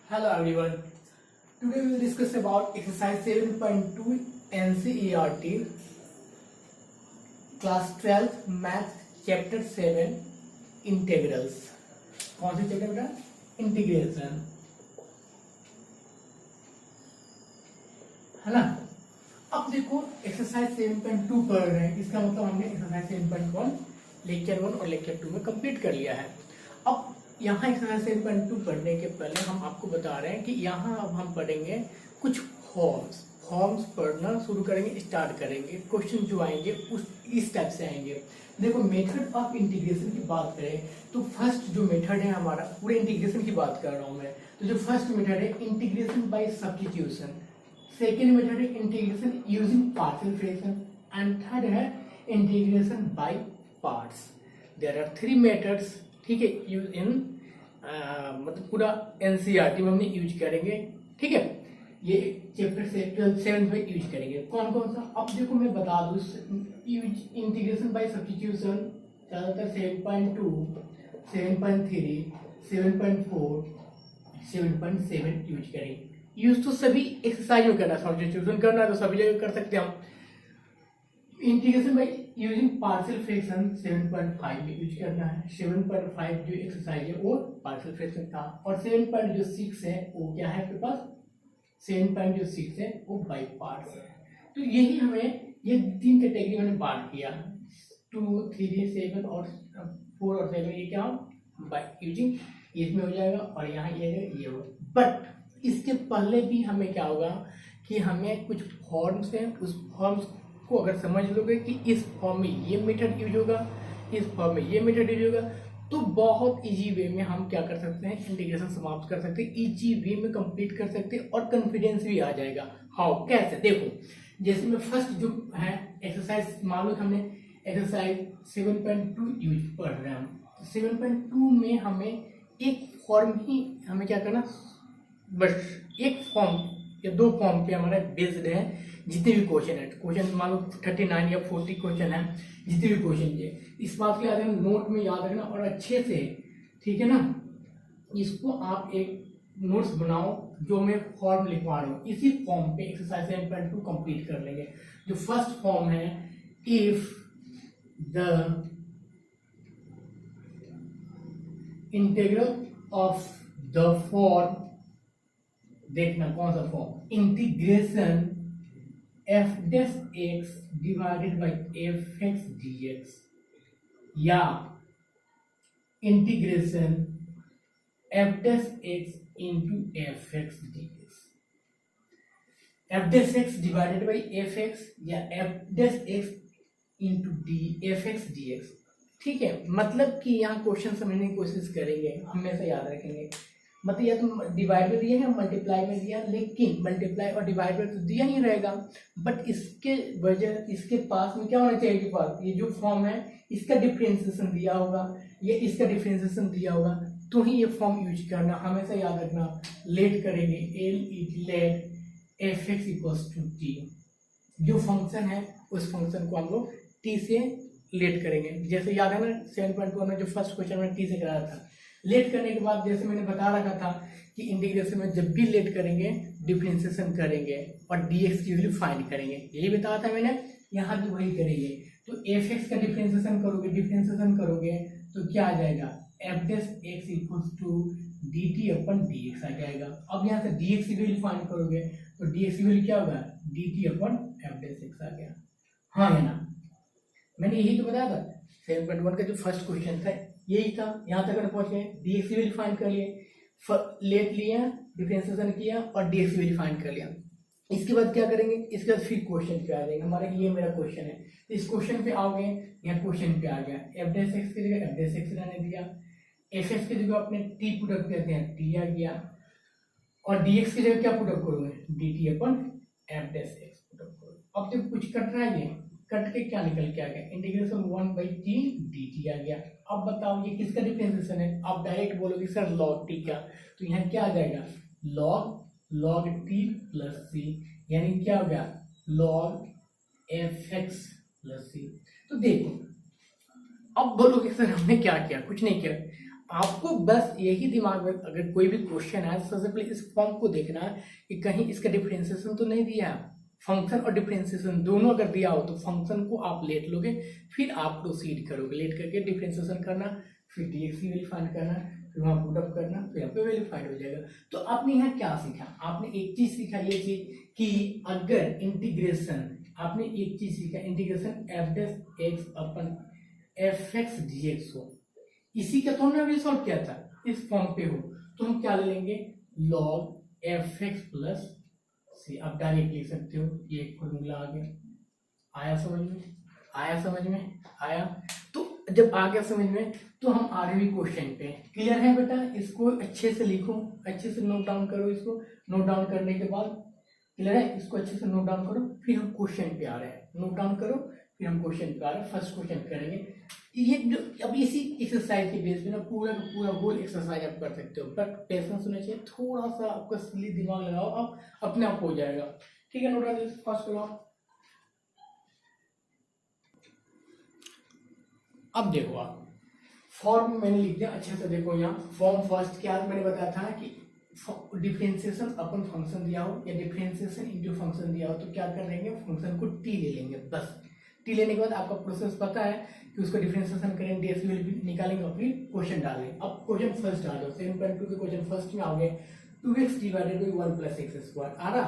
Hello everyone. Today we will discuss about exercise 7.2 NCERT class 12 math chapter 7 integrals. कौन सी chapter बेटा? Integration, है ना। अब देखो एक्सरसाइज 7.2 पढ़ रहे हैं, इसका मतलब हमने एक्सरसाइज 7.1 लेक्चर 1 और लेक्चर 2 में कंप्लीट कर लिया है। अब यहाँ एक्सरसाइज 7.2 पढ़ने के पहले हम आपको बता रहे हैं कि यहाँ अब हम पढ़ेंगे कुछ फॉर्म्स पढ़ना शुरू करेंगे, स्टार्ट करेंगे। क्वेश्चन जो आएंगे उस इस टाइप से आएंगे। देखो मेथड ऑफ इंटीग्रेशन की बात करें तो फर्स्ट जो मेथड है हमारा, पूरे इंटीग्रेशन की बात कर रहा हूँ मैं, तो जो फर्स्ट मेथड है integration by substitution, second method है integration using partial fraction and third है integration by parts. There are 3 methods, ठीक है, यूज इन मतलब पूरा एनसीईआरटी में हमने यूज करेंगे, ठीक है। ये चैप्टर 7 में यूज करेंगे। कौन कौन सा? अब देखो मैं बता दूं, यूज इंटीग्रेशन बाय सब्स्टिट्यूशन ज़्यादातर 7.2, 7.3, 7.4, 7.7 यूज करेंगे। यूज तो सभी एक्सरसाइज में करना, सब्स्टिट्यूशन करना है तो सभी जगह कर सकते हैं हम। Integration by using partial fraction 7.5 में यूज करना है। 7.5 जो एक्सरसाइज है वो पार्शियल फ्रैक्शन था, और 7.6 है वो क्या है आपके पास? 7.6 है वो बाय पार्ट्स है। तो यही हमें ये 3 कैटेगरी मैंने बांट किया, 2, 3, 7 और 4 और 7। ये क्या बाय यूजिंग इसमें हो जाएगा, और यहाँ ये होगा। बट इसके पहले भी हमें क्या होगा कि हमें कुछ फॉर्म्स हैं, उस फॉर्म्स को अगर समझ लोगे कि इस फॉर्म में ये मेथड यूज होगा, इस फॉर्म में ये मेथड यूज होगा, तो बहुत इजी वे में हम क्या कर सकते हैं, इंटीग्रेशन समाप्त कर सकते हैं, इजी वे में कंप्लीट कर सकते हैं, और कॉन्फिडेंस भी आ जाएगा। हाउ, कैसे? देखो जैसे मैं फर्स्ट जो है एक्सरसाइज, मान लो हमने एक्सरसाइज 7.2 यूज पढ़ रहे हैं हम, 7.2 में हमें एक फॉर्म ही हमें क्या करना, बस एक फॉर्म या 2 फॉर्म पे हमारा बेस्ड है जितने भी क्वेश्चन मान लो 39 या 40 क्वेश्चन है, जितने भी क्वेश्चन है, इस बात को याद रखना, नोट में याद रखना और अच्छे से, ठीक है ना। इसको आप एक नोट्स बनाओ जो मैं फॉर्म लिखवा रहा हूँ, इसी फॉर्म पे एक्सरसाइज 7.2 कंप्लीट कर लेंगे। जो फर्स्ट फॉर्म है, if the integral of the form, देखना कौन सा form, integration f dash x divided by F X D X, या integration f dash x into F X D X, F dash X divided by F X या F dash X into D F X D X, ठीक है। मतलब कि यहाँ question समझने की कोशिश करेंगे, हमेशा याद रखेंगे। मतलब या तो डिवाइड में दिया है, मल्टीप्लाई में दिया, लेकिन मल्टीप्लाई और डिवाइड में तो दिया ही रहेगा, बट इसके वजह इसके पास में क्या होना चाहिए कि पास ये जो फॉर्म है इसका डिफरेंशिएशन दिया होगा, ये इसका डिफरेंशिएशन दिया होगा, तो ही ये फॉर्म यूज करना, हमेशा याद रखना। लेट करेंगे let f x equals to t, जो फंक्शन है उस फंक्शन को हम लोग टी से लेट करेंगे। जैसे याद है ना 7.1 में जो फर्स्ट क्वेश्चन मैंने टी से कराया था, लेट करने के बाद जैसे मैंने बता रखा था कि इंटीग्रेशन में जब भी लेट करेंगे डिफरेंशिएशन करेंगे और dx की वैल्यू फाइंड करेंगे, यही बताया था मैंने, यहाँ भी वही करेंगे। तो एफ एक्स का डिफरेंशिएशन करोगे तो क्या आ जाएगा, F dash X equals to D T अपन डी एक्स आ जाएगा। अब यहाँ से dx की वैल्यू फाइंड करोगे तो dx की वैल्यू क्या होगा, डी टी अपन एफ डैश एक्स आ गया। हाँ है ना, मैंने यही तो बताया था। 7.1 का जो फर्स्ट क्वेश्चन था यही था। यहाँ तक अगर पहुंच गए, dx की वैल्यू फाइंड कर लिए, लेट लिया, डिफरेंशिएशन किया और dx की वैल्यू फाइंड कर लिया। इसके बाद क्या करेंगे, इसके बाद फिर क्वेश्चन पे आ जाएंगे हमारा, ये मेरा क्वेश्चन है, तो इस क्वेश्चन पे आओगे, यहाँ क्वेश्चन पे आ गया, एफ डैश एक्स की जगह एफ डैश एक्स रहने दिया, एफ एक्स की जगह अपने टी पुटअप करते हैं, टी आ गया, और dx की जगह क्या पुटअप करोगे, डी टी अपन एफ डैश एक्स पुटअप करोगे। अब जब कुछ कट रहा है, कट के क्या निकल के आ गया, इंटीग्रेशन 1/t dt आ गया। अब बताओ ये किसका डिफरेंशिएशन है, आप डायरेक्ट बोलोगे सर log t का, तो यहाँ क्या आ जाएगा, log t प्लस c, यानी क्या हो गया, log एफ एक्स प्लस सी। तो देखो अब बोलोगे सर हमने क्या किया, कुछ नहीं किया। आपको बस यही दिमाग में अगर कोई भी क्वेश्चन है सबसे पहले इस फॉर्म को देखना है कि कहीं इसका डिफरेंशिएशन तो नहीं दिया है। फंक्शन और डिफरेंशिएशन दोनों अगर दिया हो तो फंक्शन को आप लेट लोगे, फिर आप प्रोसीड करोगे, लेट करके डिफरेंशिएशन करना, फिर dx की वैल्यू फाइंड करना, फिर वहाँ पुट अप करना, फिर आपका वैल्यू फाइंड हो जाएगा। तो आपने यहाँ क्या सीखा? आपने एक चीज सीखा, ये चीज कि अगर इंटीग्रेशन, आपने एक चीज सीखा, इंटीग्रेशन f(x) अपन fx dx हो, इसी का तो हमने अभी सॉल्व किया था, इस फॉर्म पे हो तो हम क्या ले लेंगे, log fx प्लस सी। आप डायरेक्ट लिख सकते हो, ये एक फॉर्मूला आ गया। आया समझ में? आया समझ में? आया? तो जब आ गया समझ में तो हम आ रहे हैं क्वेश्चन पे। क्लियर है बेटा? इसको अच्छे से लिखो, अच्छे से नोट डाउन करो। इसको नोट डाउन करने के बाद क्लियर है, इसको अच्छे से नोट डाउन करो, फिर हम क्वेश्चन पे आ रहे हैं। नोट डाउन करो, फिर हम क्वेश्चन पे आ रहे हैं। फर्स्ट क्वेश्चन करेंगे ये जो, अब इसी एक्सरसाइज के बेस पे ना पूरा का पूरा होल एक्सरसाइज आप कर सकते हो, बट पेशेंस होना चाहिए, थोड़ा सा आपका सिली दिमाग लगाओ, आप अपने आप हो जाएगा। ठीक है, नोट डाउन फर्स्ट करो। अब देखो आप फॉर्म मैंने लिख दिया, अच्छे से देखो। यहाँ फॉर्म फर्स्ट क्या मैंने बताया था कि डिफरेंशिएशन अपन फंक्शन दिया हो या डिफरेंशिएशन इनटू फंक्शन दिया हो तो क्या कर लेंगे, फंक्शन को टी ले लेंगे बस। टी लेने के बाद आपका प्रोसेस पता है कि उसको डिफरेंशिएशन करेंगे, डीएक्स की वैल्यू निकालेंगे और फिर क्वेश्चन डालेंगे। अब क्वेश्चन फर्स्ट डालो, 7.2 के क्वेश्चन फर्स्ट में आ गए 2x divided by 1 plus x square आ रहा।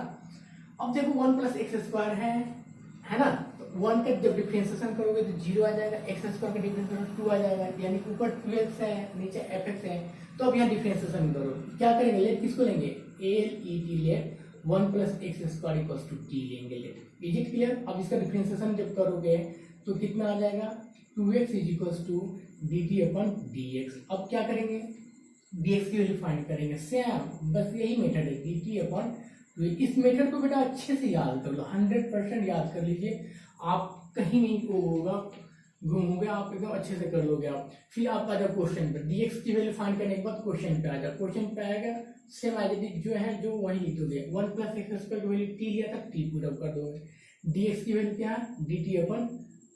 अब देखो 1 प्लस एक्स स्क्वायर है ना, तो 1 का जब डिफरेंशिएशन करोगे तो 0 आ जाएगा, एक्स स्क्वायर का डिफरेंशिएशन 2 आ जाएगा, यानी ऊपर 2x है नीचे fx है। तो अब यहाँ डिफरेंशिएशन करो, क्या करेंगे, लेट किसको लेंगे, LET let 1 plus x square equals to t लेंगे लेट। Is it clear? अब इसका डिफरेंशिएशन जब करोगे तो कितना आ जाएगा, 2x is equals to dt upon dx। अब क्या करेंगे, dx की वैल्यू फाइंड करेंगे, सेम बस यही मेथड है, dt अपन। इस मेथड को बेटा अच्छे से याद कर लो, 100% याद कर लीजिए, आप कहीं नहीं वो होगा घूमोगे, आप एकदम अच्छे से कर लोगे आप। फिर आप आ जाओ क्वेश्चन पे, dx की वैल्यू फाइंड करने के बाद क्वेश्चन पे आ जाओ। क्वेश्चन पे आएगा सेम आइडेंटिटी जो है जो वही लिख दोगे, 1 प्लस एक्स स्क्वायर की वैल्यू टी लिया था, टी पुट अप कर दोगे। dx की वैल्यू क्या है, dt अपन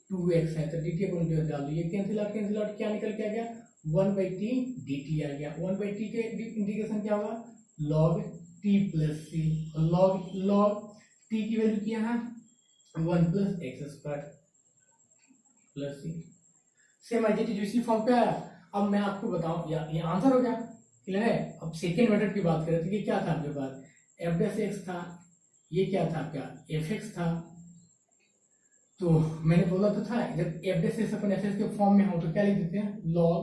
2x है तो dt अपन 2 डाल दो, ये कैंसिल आउट क्या निकल के आ गया, 1/t dt आ गया। 1/t के इंटीग्रेशन क्या होगा, log t प्लस सी, log t की वैल्यू क्या है 1 प्लस एक्स स्क्वायर प्लस सी। सेम आइडेंटिटी जो इसी फॉर्म पे आया। अब मैं आपको बताऊं, ये आंसर हो गया, क्लियर है? अब सेकेंड मेथड की बात करें तो ये क्या था आपके पास, f(x) था, ये क्या था आपका fx था। तो मैंने बोला तो था जब f(x) अपन fx के फॉर्म में हो तो क्या लिख देते हैं, log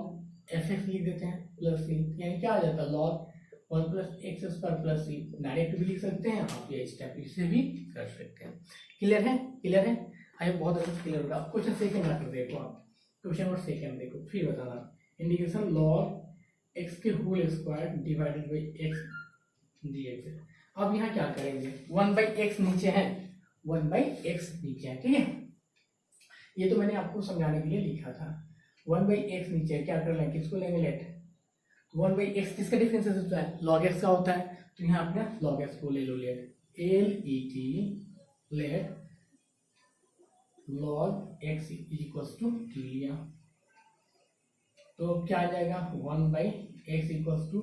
fx लिख देते हैं प्लस सी, यानी क्या आ जाता है log 1 plus x square plus C. Direct भी लिख सकते हैं आप, या स्टेप से भी कर सकते हैं। क्लियर है? क्लियर है? आई बहुत अच्छे से क्लियर होगा। आप क्वेश्चन सेकंड आकर देखो, आप क्वेश्चन नंबर सेकंड देखो, फिर बताना। इंटीग्रेशन log x के whole square divided by x dx। अब यहाँ क्या करेंगे, 1/x नीचे है, 1/x नीचे है, ठीक है? ये तो मैंने आपको समझाने के लिए लिखा था। 1/x नीचे है, क्या कर लेंगे, किसको लेंगे, लेट 1/x किसका डिफरेंशिएशन होता है, log x का होता है, तो यहाँ आपने log x को ले लो, let LET let log x is equals to T लिया, तो क्या आ जाएगा 1/x equals to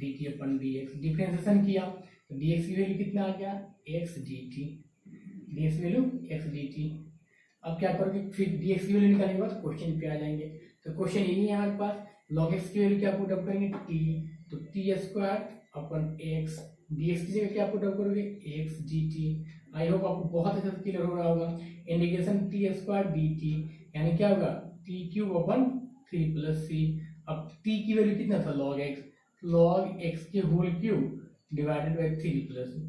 dt upon dx। Differentiation किया तो dx की वैल्यू कितना आ गया, x dt, dx की वैल्यू x dt। अब क्या करोगे, फिर dx की वैल्यू निकालने के बाद क्वेश्चन पे आ जाएंगे। तो क्वेश्चन यही है हमारे पास, log x की वैल्यू क्या पुट अप करेंगे, t, तो t square upon x, dx की जगह क्या पुट अप करोगे, x dt। आई होप आपको बहुत अच्छे से क्लियर हो रहा होगा। इंटीग्रेशन t स्क्वायर dt यानी क्या होगा, t क्यूब अपन 3 प्लस सी। अब t की वैल्यू कितना था, log x के whole cube divided by 3 plus C.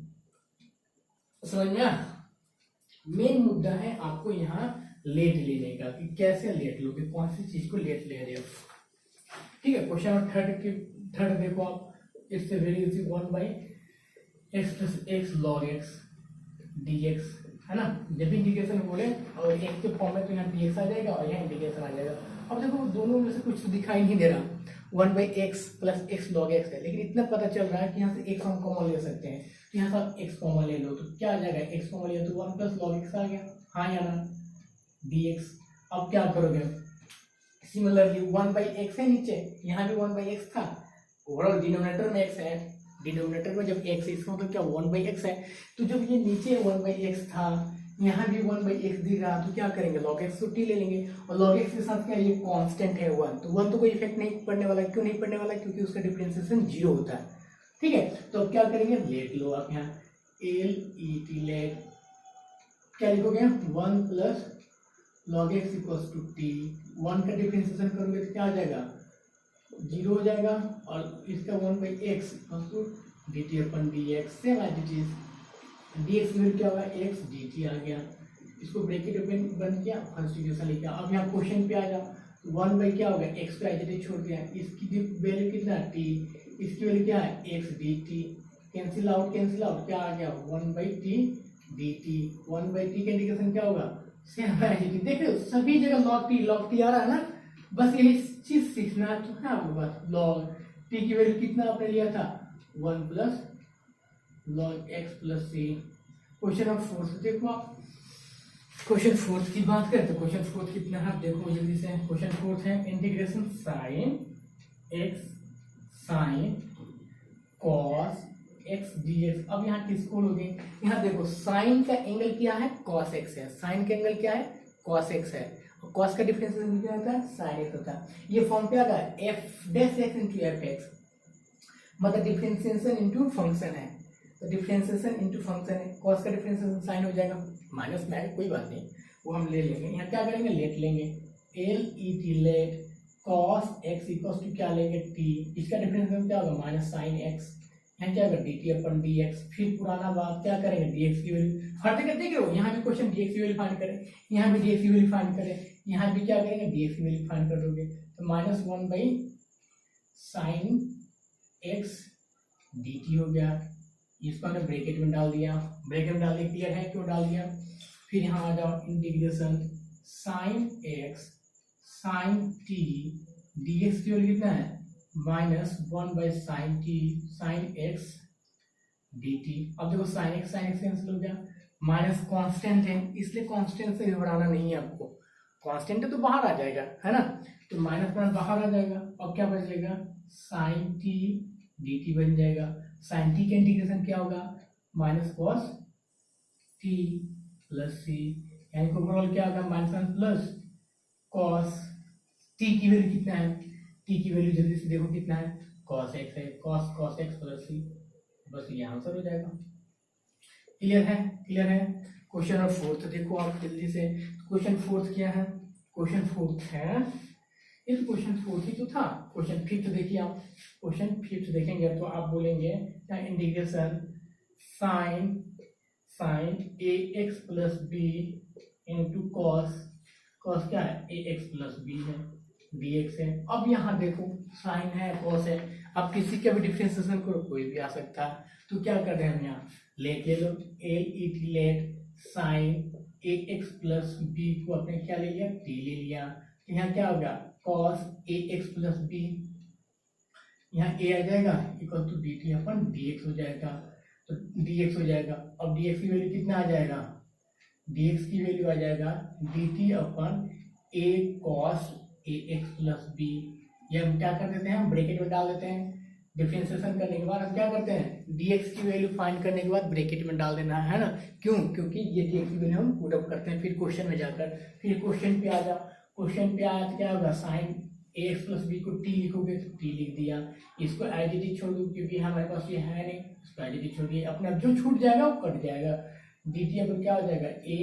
समझ में आया? मेन मुद्दा है आपको यहाँ लेट लेने का, कि कैसे लेट लोगे, कौन सी चीज को लेट ले रहे हो, ठीक है? क्वेश्चन नंबर थर्ड देखो आप, इससे very easy, 1/x plus x log x dx है ना। जब भी इंटीग्रेशन बोले और x के फॉर्म में तो यहाँ dx आ जाएगा और यहाँ इंटीग्रेशन आ जाएगा। अब देखो दोनों में से कुछ दिखाई नहीं दे रहा, 1/x plus x log x है, लेकिन इतना पता चल रहा है कि यहाँ से x हम कॉमन ले सकते हैं, तो यहाँ से आप x कॉमन ले लो, तो क्या आ जाएगा, x कॉमन लिया तो 1 प्लस log x आ गया, हाँ या ना, dx। अब क्या करोगे, सिमिलरली 1/x है नीचे, यहाँ भी 1/x था, ओवरऑल डिनोमिनेटर में x है, डिनोमिनेटर में जब x है इसका मतलब क्या 1/x है। तो जब ये नीचे 1/x था, यहाँ भी 1/x दिख रहा, तो क्या करेंगे log x को t ले लेंगे, और log x के साथ क्या ये कांस्टेंट है 1, तो 1 तो कोई इफेक्ट नहीं पड़ने वाला। क्यों नहीं पड़ने वाला? क्योंकि उसका डिफरेंशिएशन 0 होता है। ठीक है, तो अब क्या करेंगे, लेट लो आप यहाँ LET लेट, क्या लिखोगे 1 plus log x equals to t, 1 का डिफरेंशिएशन करोगे तो क्या आ जाएगा 0 हो जाएगा, और इसका 1/x equals to dt upon dx, same as it is, dx value क्या होगा x dt आ गया, इसको ब्रैकेट ओपन बंद किया, फर्स्ट इक्वेशन लिखा। अब यहाँ क्वेश्चन पे आ जाओ, 1 बाई क्या होगा x को एज इट इज छोड़ दिया, इसकी वैल्यू कितना t, इसकी वैल्यू क्या है x dt, कैंसिल आउट क्या आ गया 1/t dt, 1/t का इंडिकेशन क्या होगा सेम एज इट इज। देख रहे हो सभी जगह log t आ रहा है ना, बस यही चीज सीखना तो है आपको, बस log t की वैल्यू कितना आपने लिया था 1 plus log x plus c। Question number 4 से देखो आप, क्वेश्चन 4 की बात करें तो क्वेश्चन 4 कितना है देखो जल्दी से। क्वेश्चन 4 है integration sine x sine cos x dx। अब यहाँ किसको लोगे, यहाँ देखो साइन का एंगल क्या है cos x है, साइन का एंगल क्या है cos x है, और cos का डिफरेंशिएशन क्या होता है sin x होता है। ये फॉर्म पे आ गया f dash x into F x, मतलब डिफरेंशिएशन इंटू फंक्शन है, तो डिफरेंशिएशन इंटू फंक्शन है, cos का डिफरेंशिएशन साइन हो जाएगा, माइनस में आएगा कोई बात नहीं, वो हम ले लेंगे। यहाँ क्या करेंगे लेट लेंगे, LET let cos x equals to क्या लेंगे t, इसका डिफरेंशिएशन क्या होगा माइनस साइन x, यहाँ क्या होगा dt अपन dx। फिर पुराना बात क्या करेंगे dx की वैल्यू, हर जगह देख रहे हो यहाँ भी क्वेश्चन dx की वैल्यू फाइंड करें, यहाँ भी dx की वैल्यू फाइंड करें, यहाँ भी क्या करेंगे dx की वैल्यू फाइंड कर दोगे, तो minus 1 by sign x dt हो गया, इसको हमने ब्रैकेट में डाल दिया, ब्रैकेट में डाल दिया, क्लियर है क्यों डाल दिया। फिर यहाँ आ जाओ integration sine x sine t dx की वैल्यू कितना है minus 1 by sine t sine x dt। अब देखो साइन x कैंसिल हो गया, माइनस कांस्टेंट है इसलिए कांस्टेंट से घबराना नहीं है आपको, कांस्टेंट है तो बाहर आ जाएगा है ना, तो माइनस बाहर आ जाएगा। अब क्या बचेगा साइन t dt बन जाएगा, साइन t का इंटीग्रेशन क्या होगा minus cos t plus C, यानी ओवरऑल क्या होगा माइनस प्लस कॉस t की वैल्यू कितना है, t की वैल्यू जल्दी से देखो कितना है cos x है, cos x प्लस सी, बस ये आंसर हो जाएगा। क्लियर है क्वेश्चन नंबर 4 देखो आप जल्दी से, क्वेश्चन 4 क्या है, क्वेश्चन 4 है इस क्वेश्चन 4 ही तो था। क्वेश्चन 5 देखिए आप, क्वेश्चन 5 देखेंगे तो आप बोलेंगे क्या integration sine ax plus b into cos क्या है ax प्लस बी है dx है। अब यहाँ देखो साइन है कॉस है, अब किसी का भी डिफरेंशिएशन करो कोई भी आ सकता है, तो क्या कर रहे हैं हम यहाँ लेट ले लो LET let sine ax plus b को अपने क्या ले लिया t ले लिया, तो यहाँ क्या होगा cos ax प्लस बी, यहाँ a आ जाएगा equal to dt upon dx हो जाएगा, तो dx हो जाएगा। अब dx की वैल्यू कितना आ जाएगा, dx की वैल्यू आ जाएगा dt upon a cos ax plus b, ये हम क्या कर देते हैं हम ब्रैकेट में डाल देते हैं, डिफरेंशिएशन करने के बाद हम क्या करते हैं dx की वैल्यू फाइंड करने के बाद ब्रैकेट में डाल देना है ना, क्यों क्योंकि ये dx की वैल्यू हम पुट अप करते हैं फिर क्वेश्चन में जाकर। फिर क्वेश्चन पे आ जाओ, क्वेश्चन पे आया तो क्या होगा साइन ax प्लस बी को t लिखोगे तो t लिख दिया, इसको एज इट इज छोड़ दो क्योंकि हमारे पास ये है नहीं, इसको एज इट इज छोड़िए, अपने आप जो छूट जाएगा वो कट जाएगा, dt अब क्या हो जाएगा a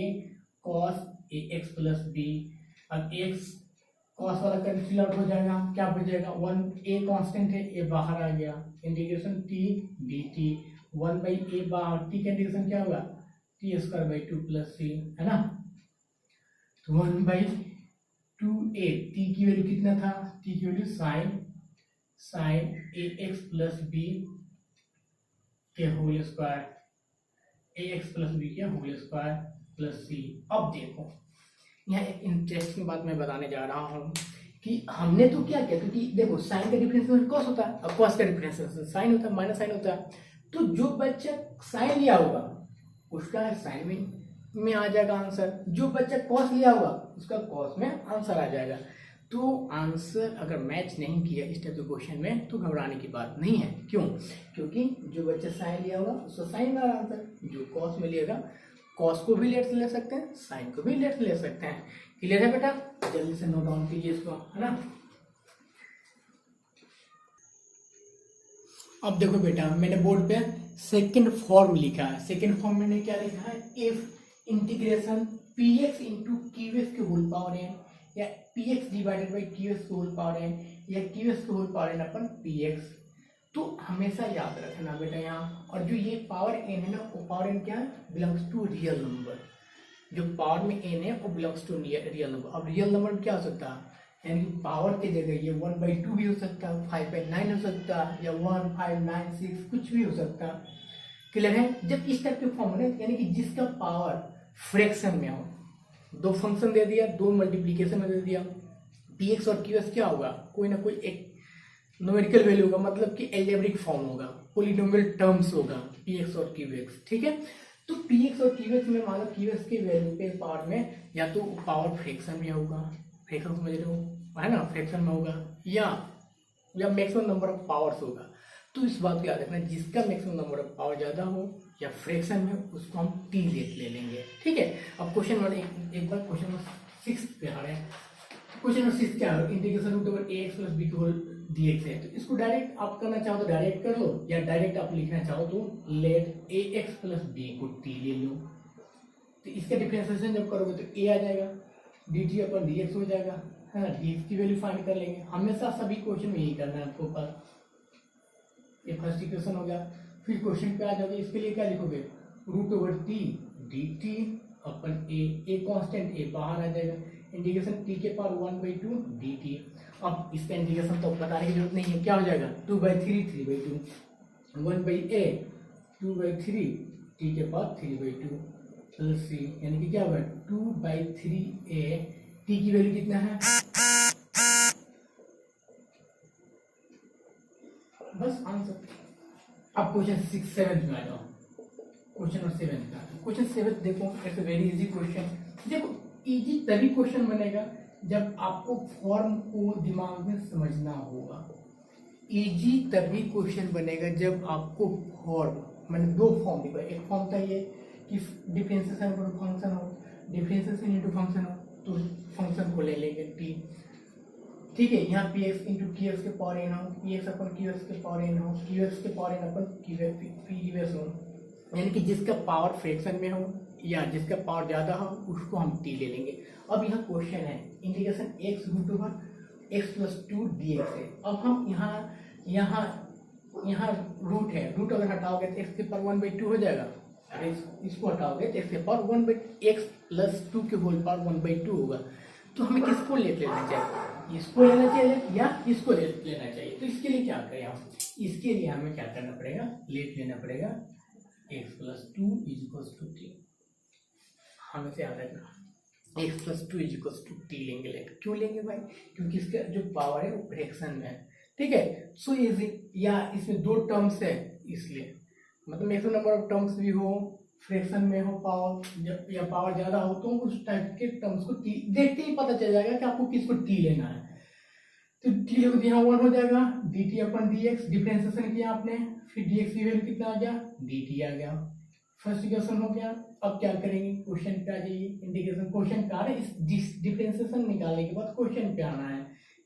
cos ax plus b. अब x cos वाला कैंसिल आउट हो जाएगा, क्या बचेगा 1 a कांस्टेंट है a बाहर आ गया, integration t dt 1 by a बाहर, t का इंटीग्रेशन क्या होगा t square by 2 plus c है ना, तो 1 बाई 2a, t की वैल्यू कितना था t की value sine ax plus B के whole square, ax plus B के होल स्क्वायर प्लस c। अब देखो यहाँ एक इंटरेस्टिंग बात मैं बताने जा रहा हूँ कि हमने तो क्या किया, क्योंकि देखो साइन का डिफरेंशिएशन कॉस होता है और कॉस का डिफरेंशिएशन साइन होता है, माइनस साइन होता है, तो जो बच्चा साइन लिया होगा उसका साइन में आ जाएगा आंसर, जो बच्चा कॉस लिया होगा उसका कॉस में आंसर आ जाएगा। तो आंसर अगर मैच नहीं किया इस टाइप के क्वेश्चन में तो घबराने की बात नहीं है। क्यों? क्योंकि जो बच्चा साइन लिया होगा उसको साइन का आंसर, जो कॉस में लिएगा कॉस को भी लेट से ले सकते हैं, साइन को भी लेट से ले सकते हैं। क्लियर है बेटा? जल्दी से नोट डाउन कीजिए इसको, है ना। अब देखो बेटा, मैंने बोर्ड पे सेकंड फॉर्म लिखा है। सेकंड फॉर्म मैंने क्या लिखा है? If integration px into qs के होल पावर n, या px डिवाइडेड बाई qs के होल पावर n, या qs के होल पावर n अपन px। तो हमेशा याद रखना बेटा यहाँ, और जो ये पावर n है ना, वो पावर n क्या है? Belongs to real number. जो पावर में n है वो बिलोंग्स टू रियल नंबर। अब रियल नंबर क्या हो सकता है? यानी कि पावर की जगह ये 1/2 भी हो सकता है, 5/9 हो सकता है, या 1, 5, 9, 6 कुछ भी हो सकता है। क्लियर है? जब इस टाइप के फॉर्म है यानी कि जिसका पावर फ्रैक्शन में हो, दो फंक्शन दे दिया, दो मल्टीप्लीकेशन में दे दिया, px और qs क्या होगा? कोई ना कोई एक न्यूमेरिकल वैल्यू होगा, मतलब कि एल्जेब्रिक फॉर्म होगा, पॉलिनोमियल टर्म्स होगा px और qx। ठीक है, तो px और qx में मान लो qs के वैल्यू पे पावर में या तो पावर फ्रैक्शन में होगा, फ्रैक्शन समझ रहे हो, है ना, फ्रैक्शन में होगा, या मैक्सिमम नंबर ऑफ पावर्स होगा। तो इस बात को याद रखना, जिसका मैक्सिमम नंबर ऑफ पावर ज्यादा हो या फ्रैक्शन में, उसको हम टी लेट ले लेंगे। ठीक है, अब क्वेश्चन नंबर एक बार क्वेश्चन नंबर 6 पे आ रहे हैं। क्वेश्चन नंबर 6 क्या है? Integration root over ax plus b whole dx है। तो इसको डायरेक्ट आप करना चाहो तो डायरेक्ट कर लो, या डायरेक्ट आप लिखना चाहो तो लेट ax प्लस b को t ले लो। तो इसका डिफरेंशिएशन जब करोगे तो a आ जाएगा, dt अपन dx हो जाएगा, है ना। dx की वैल्यू फाइंड कर लेंगे। हमेशा सभी क्वेश्चन में यही करना है आपको ऊपर। ये फर्स्ट इक्वेशन हो गया। फिर क्वेश्चन पे आ जाओगे, इसके लिए क्या लिखोगे? Root over t dt upon a constant a बाहर आ जाएगा, इंटीग्रेशन t के पावर 1/2 dt। अब इसका इंटीग्रेशन तो बताने की जरूरत नहीं है, क्या हो जाएगा? 2/3 3/2, 1/a 2/3 t के पावर 3/2 प्लस c, यानी कि क्या होगा? 2/3a, t की वैल्यू कितना है? बस आंसर। अब क्वेश्चन 6, 7 में आ जाओ। क्वेश्चन नंबर 7 का क्वेश्चन 7 देखो, इट्स वेरी इजी क्वेश्चन। देखो इजी तभी क्वेश्चन बनेगा जब आपको फॉर्म को दिमाग में समझना होगा। इजी तभी क्वेश्चन बनेगा जब आपको फॉर्म, मैंने दो फॉर्म दिखा, एक फॉर्म था ये कि डिफरेंशिएशन इनटू फंक्शन हो, डिफरेंशिएशन इनटू फंक्शन हो, तो फंक्शन को ले लेंगे टी। ठीक है, यहाँ px इंटू qx के पावर n हो, px अपन qx के पावर n हो, qx के पावर n अपन qs हो, यानी कि जिसका पावर फ्रैक्शन में हो या जिसका पावर ज्यादा हो उसको हम t ले लेंगे। अब यहाँ क्वेश्चन है integration x root over x plus 2 dx है। अब हम यहाँ रूट है, रूट अगर हटाओगे तो x के पावर 1/2 हो जाएगा, अरे इसको हटाओगे तो x के पावर 1/x प्लस 2 के होल पावर 1/2 होगा। तो हमें किसको लेट लेना चाहिए? इसको लेना चाहिए या इसको लेना चाहिए? तो इसके लिए क्या करें हम? इसके लिए हमें क्या करना पड़ेगा? लेट लेना पड़ेगा x plus 2 is equals to t. हमें से याद रखना x plus 2 is equals to t लेंगे। लेट क्यों लेंगे भाई? क्योंकि इसका जो पावर है वो फ्रैक्शन में है। ठीक है, सो इजी, या इसमें दो टर्म्स है इसलिए, मतलब मैक्सिमम नंबर ऑफ टर्म्स भी हो, फ्रैक्शन में हो पावर, या पावर ज्यादा हो, तो उस टाइप के टर्म्स को टी देखते ही पता चल जाएगा कि आपको किसको टी लेना है। तो टी लोग यहाँ 1 हो जाएगा, dt अपन dx डिफरेंशिएशन किया आपने, फिर dx की वैल्यू कितना आ गया? dt आ गया। फर्स्ट इक्वेशन हो गया। अब क्या करेंगे? क्वेश्चन पे आ जाइए। इंटीग्रेशन क्वेश्चन पे आ रहा है, इस डिफरेंशिएशन निकालने के बाद क्वेश्चन पे आना है।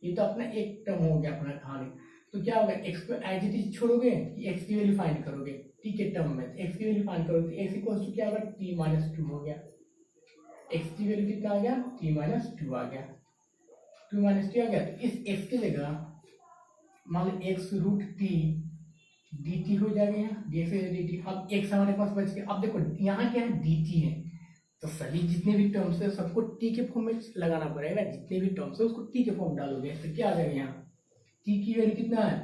ये तो अपना एक टर्म हो गया अपना कहानी। तो क्या होगा? x को एज इट इज छोड़ोगे कि x की वैल्यू फाइंड करोगे? t के टर्म में x की वैल्यू फाइंड करोगे तो x इक्वल्स टू क्या होगा? t माइनस 2 हो गया। x की वैल्यू कितना आ गया? t माइनस 2 आ गया। 2 माइनस 2 आ गया, तो इस x की जगह मान लो x रूट t dt हो जाएगा, यहाँ dx dt। अब x हमारे पास बच गया। अब देखो यहाँ क्या है? dt है, तो सभी जितने भी टर्म्स है सबको t के फॉर्म में लगाना पड़ेगा। जितने भी टर्म्स है उसको t के फॉर्म डालोगे तो क्या आ जाएगा? यहाँ t की वैल्यू कितना है?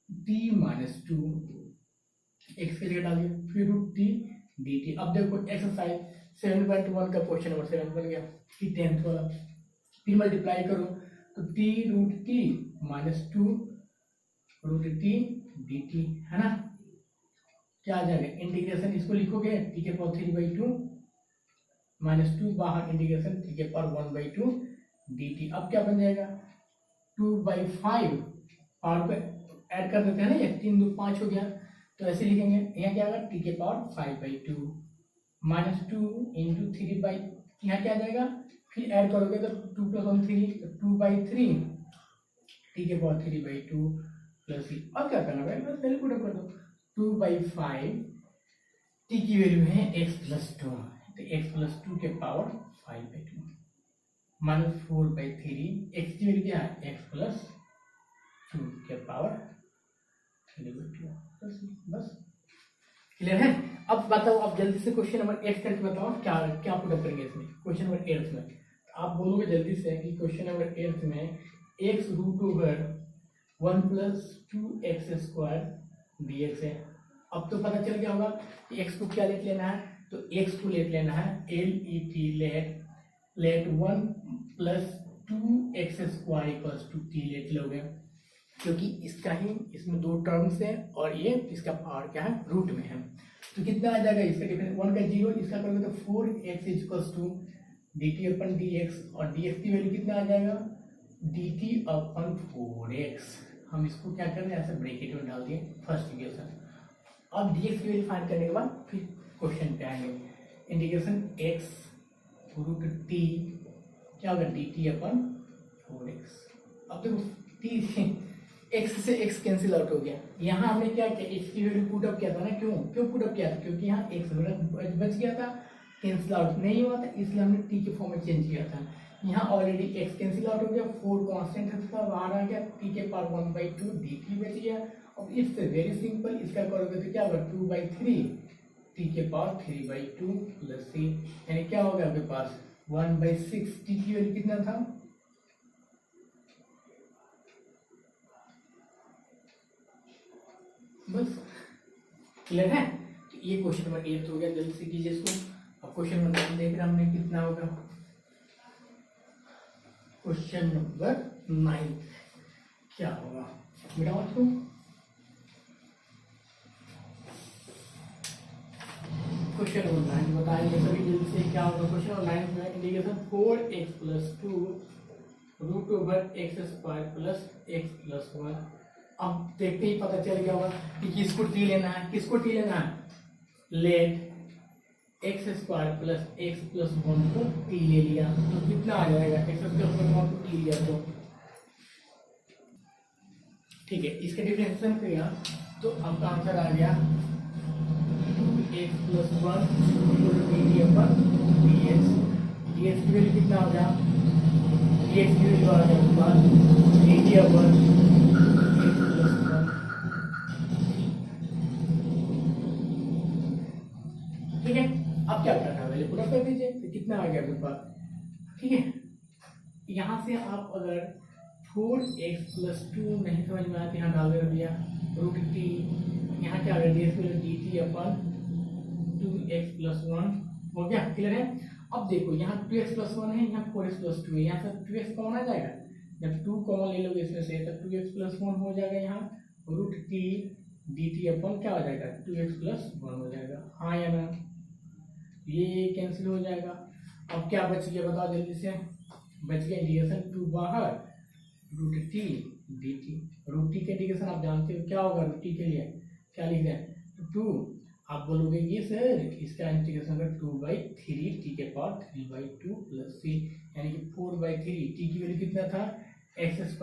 t माइनस 2, x के लिए डालिए, फिर रूट t dt। अब देखो एक्सरसाइज 7.1 का क्वेश्चन नंबर 7 बन गया कि 10th वाला। फिर मल्टीप्लाई करो तो t root t minus 2 root t dt, है ना। क्या आ जाएगा? इंटीग्रेशन इसको लिखोगे t के पावर 3/2 माइनस 2 बाहर, इंटीग्रेशन t के पावर 1/2 dt। अब क्या बन जाएगा 2/5 पावर पे ऐड कर देते हैं ना, ये 3 2 5 हो गया, तो ऐसे लिखेंगे। यहाँ क्या होगा t के पावर 5/2 माइनस 2 इंटू 3 यहाँ क्या आ जाएगा, फिर ऐड करोगे तो 2 + 1 3, तो 2/3 t के पावर 3/2 प्लस c। अब क्या करना भाई, बस पहले पुट अप कर दो। 2/5 t की वैल्यू है x + 2, तो x + 2 के पावर 5/2 माइनस 4/3, x की वैल्यू क्या है x + 2 के पावर 3/2। बस क्लियर है। अब बताओ, अब जल्दी से क्वेश्चन नंबर 8 करके बताओ क्या क्या पुट अप करेंगे इसमें। क्वेश्चन नंबर 8 में आप बोलोगे जल्दी से कि क्वेश्चन नंबर 8 में x √1 + 2x² dx है। अब तो पता चल गया होगा कि x को क्या लेट लेना है, तो x को लेट लेना है let let 1 + 2x² = t late लोगे, क्योंकि इसका ही इसमें 2 टर्म्स है और ये इसका पावर क्या है रूट में है। तो कितना आ जाएगा इसका डिफरेंस, 1 का 0, इसका करोगे तो 4x = dt/dx, और dx की वैल्यू कितना आ जाएगा dt/4x। हम इसको क्या कर रहे हैं, ऐसे ब्रैकेट में डाल दिए फर्स्ट इक्वेशन। अब dx की वैल्यू फाइंड करने के बाद फिर क्वेश्चन पे आएंगे। इंटीग्रेशन x √t क्या होगा dt/4x। अब देखो x से x कैंसिल आउट हो गया। यहाँ हमने क्या किया, x की वैल्यू पुट अप किया था ना, क्यों पुट अप किया था, क्योंकि यहाँ x बच गया था, कैंसिल आउट नहीं हुआ था, इसलिए हमने t के फॉर्म में चेंज किया था। यहाँ ऑलरेडी x कैंसिल आउट हो गया, 4 कांस्टेंट था बाहर आ गया, t के पावर 1/2 dt बच गया। अब इससे वेरी सिंपल, इसका करोगे तो क्या होगा 2/3 t के पावर 3/2 प्लस c, यानी क्या होगा आपके पास 1/6। t की वैल्यू कितना था, बस क्लियर है। तो ये क्वेश्चन नंबर 8 हो गया, जल्दी से कीजिए इसको। अब क्वेश्चन नंबर 9 देख रहे हैं हमने कितना होगा। क्वेश्चन नंबर 9 क्या होगा बेटा, इसको क्वेश्चन नंबर 9 बताएंगे सभी जल्दी से क्या होगा। क्वेश्चन नंबर 9 में इंटीग्रेशन 4x + 2 √x² + x + 1। अब देखते ही पता चल गया होगा कि किसको t लेना है, किसको t लेना है, लेट x² + x + 1 को t ले लिया, तो कितना आ जाएगा x + 1 को t लिया तो ठीक है। इसका डिफरेंशिएशन किया तो आपका आंसर आ गया 2x + 1 dt/dx। dx की वैल्यू कितना हो गया, dx की वैल्यू आ गया dt/1 ठीक है। अब क्या करना है, पहले पूरा कर दीजिए, तो कितना आ गया आपके पास, ठीक है। यहाँ से आप अगर 4x + 2 नहीं समझ में आया तो यहाँ डाल दे दिया √t, यहाँ क्या रेडियस में dt/2x + 1 हो गया, क्लियर है। अब देखो यहाँ 2x + 1 है, यहाँ 4x + 2 है, यहाँ से 2x कॉमन आ जाएगा, जब 2 कॉमन ले लोगे इसमें से तो 2x + 1 हो जाएगा, यहाँ √t dt/ क्या हो जाएगा 2x + 1 हो जाएगा, हाँ या ना, ये कैंसिल हो जाएगा। अब क्या बच गया बताओ जल्दी से, बच गया इंटीग्रेशन 2 बाहर √t dt। √t के इंटीग्रेशन आप जानते हो क्या होगा, √t के लिए क्या लिख रहे हैं 2, आप बोलोगे ये सर इसका इंटीग्रेशन कर 2/3 t के पावर 3/2 प्लस c, यानी कि 4/3 t की वैल्यू कितना था x² +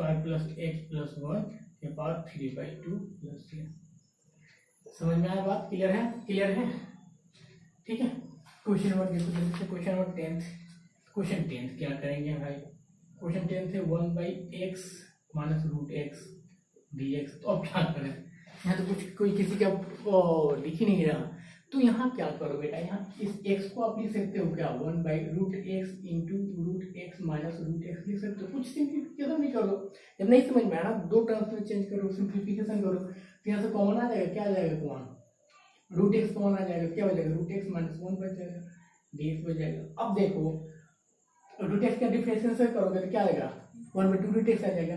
x + 1 के पावर 3/2 प्लस c। समझ में आया बात, क्लियर है, क्लियर है, ठीक है। क्वेश्चन नंबर देखो जल्दी से, क्वेश्चन नंबर 10। क्वेश्चन 10 क्या करेंगे भाई, क्वेश्चन 10 है 1/x - √x dx। तो अब क्या करें, यहाँ तो कुछ कोई किसी का लिख ही नहीं रहा, तो यहाँ क्या करो बेटा, यहाँ इस x को आप लिख सकते हो क्या 1/√x × √x - √x लिख सकते हो, कुछ सिंप्लीफिकेशन भी करो। जब नहीं समझ में आया ना, 2 टर्म्स में चेंज करो, सिंप्लीफिकेशन करो, तो यहाँ से कॉमन आ जाएगा, क्या आ जाएगा कॉमन, √x कॉमन आ जाएगा, क्या हो जाएगा √x - 1 बच जाएगा, dx बच जाएगा। अब देखो √x का डिफरेंशिएशन करोगे तो क्या आएगा 1/2 आ जाएगा,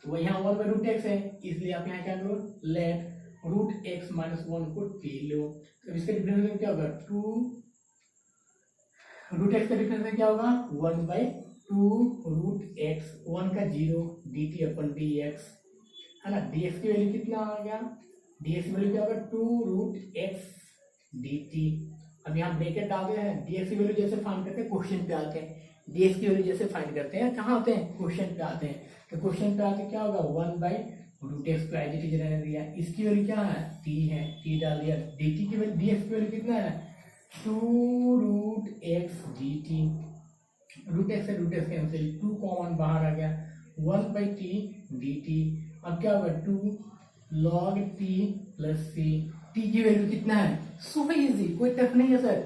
तो यहाँ 1/√x है, इसलिए आप यहाँ क्या करो लेट √x - 1 को t लो, तो इसका डिफरेंशिएशन क्या होगा 2 √x का डिफरेंशिएशन क्या होगा 1/2 2√x 1 का 0 dt अपन dx है ना। dx की वैल्यू कितना आ गया, dx की वैल्यू क्या होगा 2√x dt। अब यहाँ ब्रैकेट डाल दिया है। dx की वैल्यू जैसे फाइंड करते हैं क्वेश्चन पे आते हैं, dx की वैल्यू जैसे फाइंड करते हैं कहाँ आते हैं, क्वेश्चन पे आते हैं। तो क्वेश्चन पे आते क्या होगा 1/√x को एज इट इज रहने दिया। इसकी वैल्यू क्या है t है, t डाल दिया। dt की वैल्यू, dx की वैल्यू कितना है 2√x dt। √x से √x कैंसिल, 2 कॉमन बाहर आ गया, 1/t dt। अब क्या होगा 2 log t plus c। t की वैल्यू कितना है, सो इजी, कोई टफ नहीं है सर।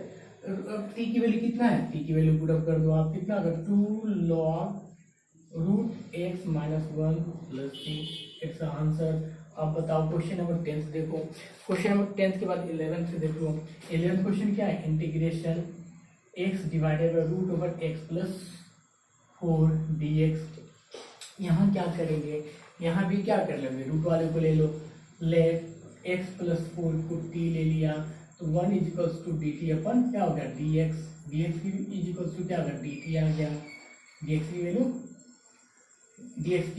t की वैल्यू कितना है, t की वैल्यू पुट अप कर दो आप, कितना होगा 2 log √x - 1 plus c। It's answer. अब बताओ क्वेश्चन नंबर 10 देखो। क्वेश्चन नंबर 10 के बाद 11 से देखो। 11 क्वेश्चन क्या है, integration x divided by √x plus 4 dx। यहाँ क्या करेंगे, यहाँ भी क्या कर लेंगे, रूट वाले को ले लो। लेट x प्लस 4 को t ले लिया तो 1 = dt अपन क्या होगा dx। dx की = क्या होगा dt आ गया। dx की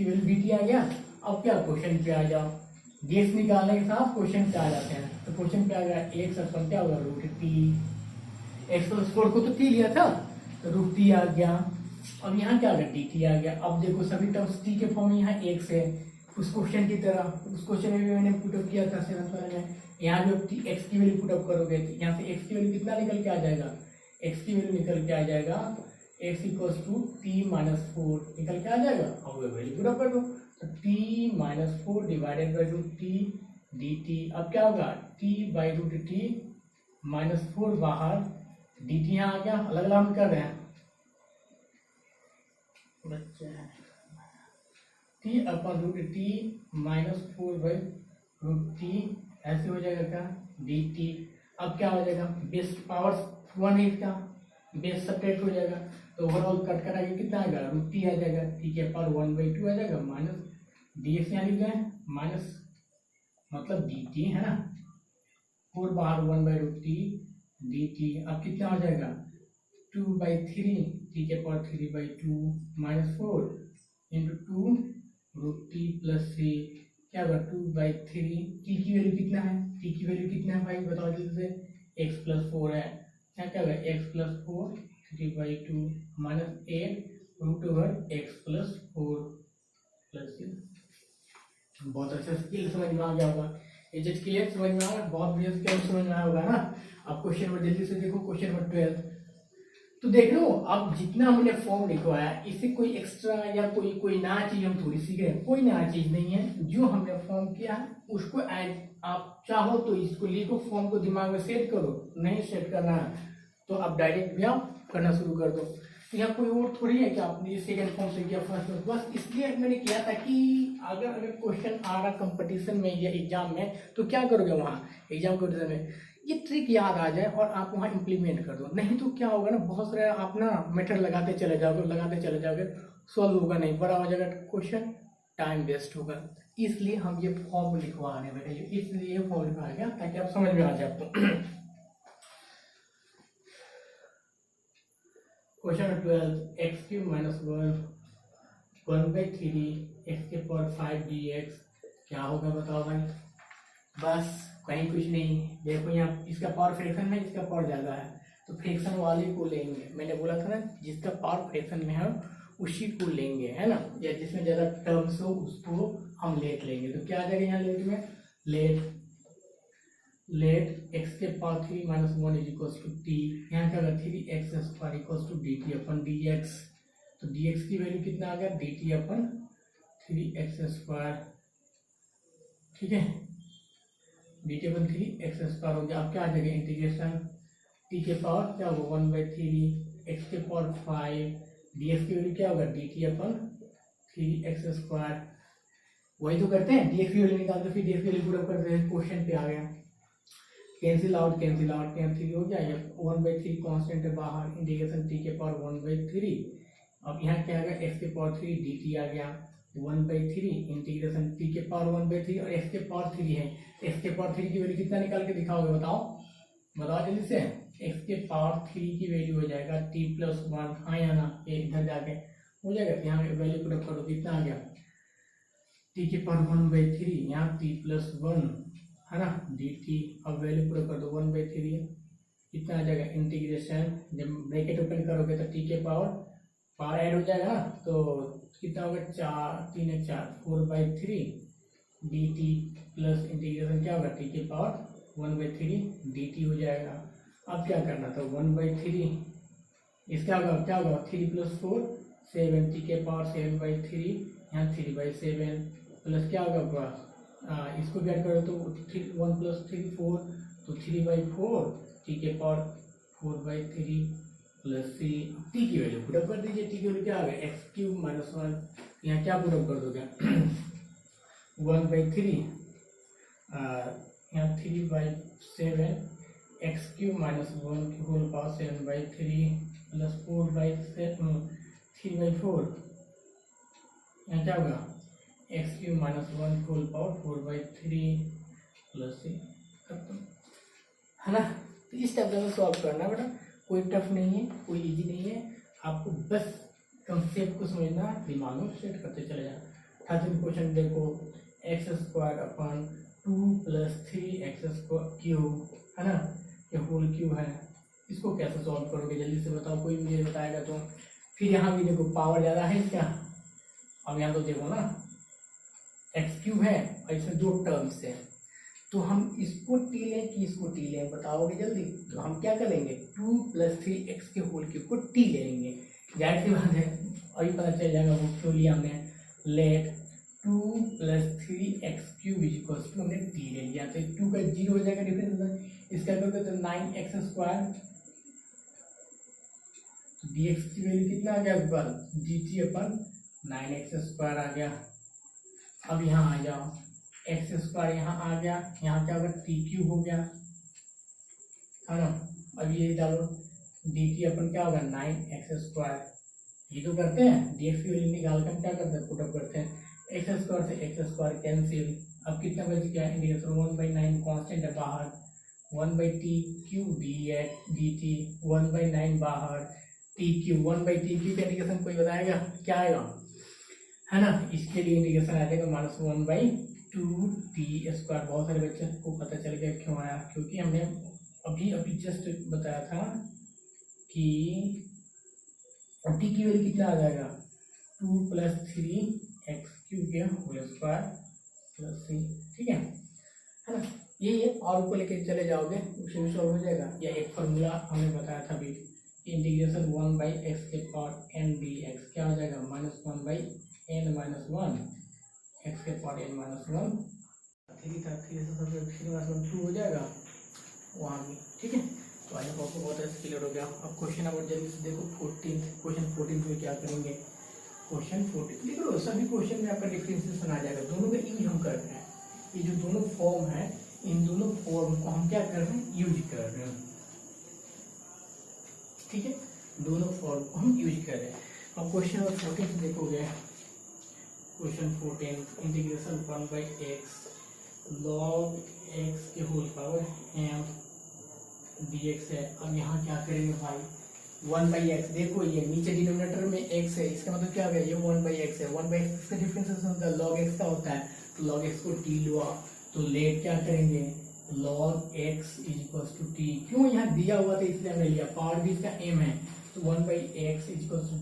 वैल्यू dt आ गया। अब क्या क्वेश्चन पे आ जाओ, dx निकालने के साथ क्वेश्चन पे आ जाते हैं। तो क्वेश्चन पे आ गया x अपन क्या होगा √t। x प्लस 4 को तो t लिया था तो √t आ गया। अब यहाँ क्या आ गया dt आ गया। अब देखो सभी टर्म्स t के फॉर्म में यहाँ x है, उस क्वेश्चन की तरह। उस क्वेश्चन में भी मैंने पुटअप किया था 7th वाले में। यहाँ भी x की वैल्यू पुटअप करोगे तो यहाँ से x की वैल्यू कितना निकल के आ जाएगा, x की वैल्यू निकल के आ जाएगा x = t - 4 निकल के आ जाएगा। अब वैल्यू पुटअप कर दो तो t - 4 divided by √t dt। अब क्या होगा t/√t -4 बाहर, dt यहाँ आ गया। अलग अलग हम कर रहे हैं बच्चे, t/√t -4/√t ऐसे हो जाएगा क्या dt। अब क्या हो जाएगा, बेस पावर 1 है इसका, बेस सब्ट्रैक्ट हो जाएगा तो ओवरऑल कट करा के कितना आएगा √t आ जाएगा। t के पावर 1/2 आ जाएगा माइनस dx यहाँ लिख गए माइनस मतलब dt है ना, 4 बाहर 1/√t dt। अब कितना हो जाएगा 2/3 t के पावर 3/2 -4 × 2√t प्लस c क्या होगा 2/3। t की वैल्यू कितना है, t की वैल्यू कितना है भाई बताओ जल्दी से, x + 4 है। क्या होगा x + 4 3/2 -8 √x + 4 प्लस c। बहुत अच्छा स्किल समझ में आ गया होगा, ये जब क्लियर समझ में आ गया बहुत बढ़िया स्किल समझ में आया होगा ना। अब क्वेश्चन नंबर जल्दी से देखो, क्वेश्चन नंबर 12। तो देख लो अब जितना हमने फॉर्म लिखवाया इससे कोई एक्स्ट्रा या कोई नया चीज हम थोड़ी सीख रहे हैं, कोई नया चीज नहीं है। जो हमने फॉर्म किया है उसको आप चाहो तो इसको लिखो, फॉर्म को दिमाग में सेट करो, नहीं सेट करना है तो आप डायरेक्ट भी आप करना शुरू कर दो। तो यहाँ कोई और थोड़ी है कि आपने ये सेकंड फॉर्म से किया फर्स्ट में, बस इसलिए मैंने किया था कि अगर क्वेश्चन आ रहा कंपटीशन में या एग्जाम में तो क्या करोगे, वहाँ एग्जाम कंपटीशन में ये ट्रिक याद आ जाए और आप वहाँ इम्प्लीमेंट कर दो। नहीं तो क्या होगा ना, बहुत सारे आप ना मेथड लगाते चले जाओगे सॉल्व होगा नहीं, बड़ा हो जाएगा क्वेश्चन, टाइम वेस्ट होगा। इसलिए हम ये फॉर्म लिखवा रहे हैं बेटा, इसलिए ये फॉर्म लिखवाया गया ताकि आप समझ में आ जाए आपको। क्वेश्चन 12 x³ - 1/3 x के पावर 5 dx क्या होगा बताओ भाई। बस कहीं कुछ नहीं, देखो यहाँ इसका पावर फ्रैक्शन में इसका पावर ज्यादा है तो फ्रैक्शन वाले को लेंगे। मैंने बोला था ना जिसका पावर फ्रैक्शन में है उसी को लेंगे है ना, या जिसमें ज्यादा टर्म्स हो उसको हम लेट लेंगे। तो क्या आ जाएगा यहाँ लेट में, लेट x के पावर 3 - 1 = t। यहाँ क्या होगा 3x² dt dx। तो dx की वैल्यू कितना आ गया dt 3x², ठीक है, dt 3x² हो गया। अब क्या आ जाएगा इंटीग्रेशन t के पावर क्या होगा 1/3 x के पावर 5 dx की वैल्यू क्या होगा dt 3x²। वही तो करते हैं, dx की वैल्यू निकालते फिर dx की वैल्यू पूरा करते हैं। क्वेश्चन पे आ गया, कैंसिल आउट कैंसिल हो गया, 1/3 कांस्टेंट है बाहर, इंटीग्रेशन t के पावर 1/3। अब यहाँ क्या आ गया x के पावर 3 dt आ गया 1/3 इंटीग्रेशन t के पावर 1/3 और x के पावर 3 है। x के पावर 3 की वैल्यू कितना निकाल के दिखाओगे बताओ जल्दी से। x के पावर 3 की वैल्यू हो जाएगा t + 1, हाँ या ना, ये इधर जाके हो जाएगा। तो यहाँ वैल्यू पुट करो, कितना आ गया टी के पावर 1/3, यहाँ टी प्लस 1 है ना डी टी। अब वैल्यू पुट कर दो 1/3, कितना आ जाएगा इंटीग्रेशन, जब ब्रैकेट ओपन करोगे तो टी के पावर ऐड हो जाएगा ना, तो कितना होगा 4 3 1 4 4/3 डी टी प्लस इंटीग्रेशन क्या होगा टी के पावर 1/3 डी टी हो जाएगा। अब क्या करना था 1/3, इसका होगा क्या होगा 3 + 4 7 टी के पावर 7/3, यहाँ 3/7 प्लस क्या होगा इसको क्या करो तो 1 + 3 4, तो 3/4 टी के पावर 4/3 प्लस सी। टी की वैल्यू पुट अप कर दीजिए, टी की वैल्यू क्या आ गया x³ - 1, यहाँ क्या पुट अप कर दोगे 1/3 यहाँ 3/7 x³ - 1 की होल पावर 7/3 प्लस 3/4 यहाँ क्या होगा x³ - 1 होल पावर 4/3 प्लस सी, है ना। तो इस टाइप से सॉल्व करना है बेटा, कोई टफ नहीं है, कोई इजी नहीं है, आपको बस कंसेप्ट को समझना, दिमाग में सेट करते चले जाना। 13 क्वेश्चन देखो, x² / 2 + 3x², है ना, ये होल क्यूब है, इसको कैसे सॉल्व करोगे जल्दी से बताओ, कोई मुझे बताएगा तो। फिर यहाँ भी देखो पावर ज़्यादा है इसका, अब यहाँ तो देखो ना x³ है और इसमें 2 टर्म्स है, तो हम इसको टी लें कि इसको टी लें बताओगे जल्दी। तो हम क्या करेंगे 2 + 3x के होल क्यूब को टी ले लेंगे, जाहिर सी बात है, अभी पता चल जाएगा वो क्यों लिया हमने। लेट 2 + 3x³ हमने टी ले लिया, तो 2 का 0 हो जाएगा डिफरेंस, इसका करोगे तो 9x², तो dx की वैल्यू कितना आ गया ऊपर dt/9x² आ गया। अब यहाँ आ जाओ x² यहाँ आ गया, यहाँ क्या होगा t³ हो गया, है ना। अब ये डालो dt क्या होगा 9x², ये तो करते हैं dx की वैल्यू निकाल कर क्या करते हैं पुटअप करते हैं, x² से x² कैंसिल, अब कितना बच गया इंटीग्रेशन 1/9 कांस्टेंट है बाहर, 1/t³ dt 1/9 बाहर, t³ 1/t³ का इंटीग्रेशन कोई बताएगा क्या आएगा, है ना। इसके लिए इंटीग्रेशन आ जाएगा -1/2t²। बहुत सारे बच्चे को पता चल गया क्यों आया, क्योंकि हमने अभी जस्ट बताया था कि t की वैल्यू कितना आ जाएगा 2 + 3x³ के होल स्क्वायर प्लस c, ठीक है ना। ये और ऊपर लेके चले जाओगे उसे भी सॉल्व हो जाएगा। या एक फॉर्मूला हमने बताया था अभी, इंटीग्रेशन 1/x⁴n dx क्या हो जाएगा -1/n - 1 x⁴n - 1 3 था, 3 से सब 3 - 1 2 हो जाएगा वहाँ भी, ठीक है। तो आई होप आपको बहुत अच्छे क्लियर हो गया। अब क्वेश्चन नंबर जल्दी से देखो 14 में क्या करेंगे, क्वेश्चन 14 देखो सभी क्वेश्चन में आपका डिफरेंशिएशन आ जाएगा, दोनों का यूज हम कर रहे हैं, ये जो दोनों फॉर्म है इन दोनों फॉर्म को हम क्या कर रहे हैं यूज कर रहे हैं, ठीक है, दोनों फॉर्म को हम यूज कर रहे हैं। अब क्वेश्चन नंबर 14 से देखोगे, question 14 integration 1/x log x के होल पावर m dx है। अब यहाँ क्या करेंगे भाई 1/x, देखो ये नीचे डिनोमिनेटर में x है, इसका मतलब क्या हो गया ये 1/x है, 1/x का डिफरेंशिएशन होता है log x का होता है, तो log x को t लो, तो लेट क्या करेंगे log x = t, क्यों यहाँ दिया हुआ था इसलिए हमने लिया, पावर भी इसका m है, तो 1/x =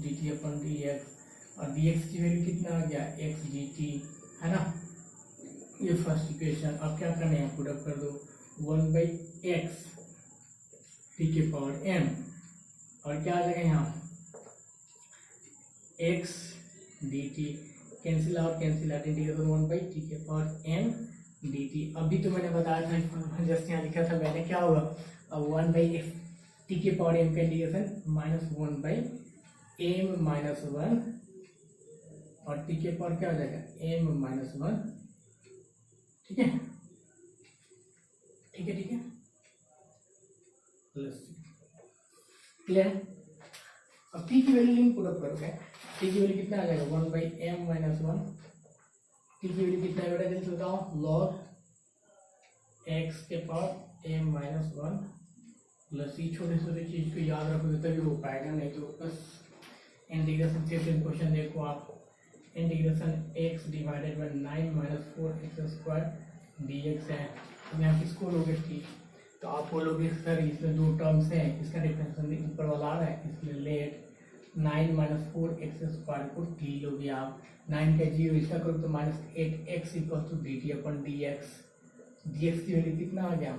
dt/dx, और dx की वैल्यू कितना आ गया x dt, है ना, ये फर्स्ट इक्वेशन। अब क्या करना है पुट अप कर दो 1/x t के पावर m, और क्या आ जाएगा यहाँ x dt, cancel out integration 1/t के पावर m dt। अभी तो मैंने बताया था जस्ट यहाँ लिखा था मैंने, क्या होगा अब 1/x t के पावर m का इंटीग्रेशन -1/m - 1 और t के पावर क्या हो जाएगा m - 1, ठीक है ठीक है ठीक है प्लस क्लियर। अब t की वैल्यू लिंक पुट अप करोगे, t की वैल्यू कितना आ जाएगा 1/m - 1, t की वैल्यू कितना है बेटा जल्दी बताओ log x के पावर m - 1 प्लस ये छोटे छोटे चीज को याद रखोगे तभी हो पाएगा, नहीं तो बस इंटीग्रेशन सेकंड क्वेश्चन देखो आप, integration x divided by 9 minus 4x² dx है। तो यहाँ किसको लोगे t, तो आप बोलोगे सर इसमें दो टर्म्स हैं, इसका डिफरेंशियल ऊपर वाला आ रहा है, इसलिए लेट 9 माइनस 4x² को t लोगे आप, 9 का 0 इसका करो तो minus 8x equal to dt upon dx, dx की वैल्यू कितना आ गया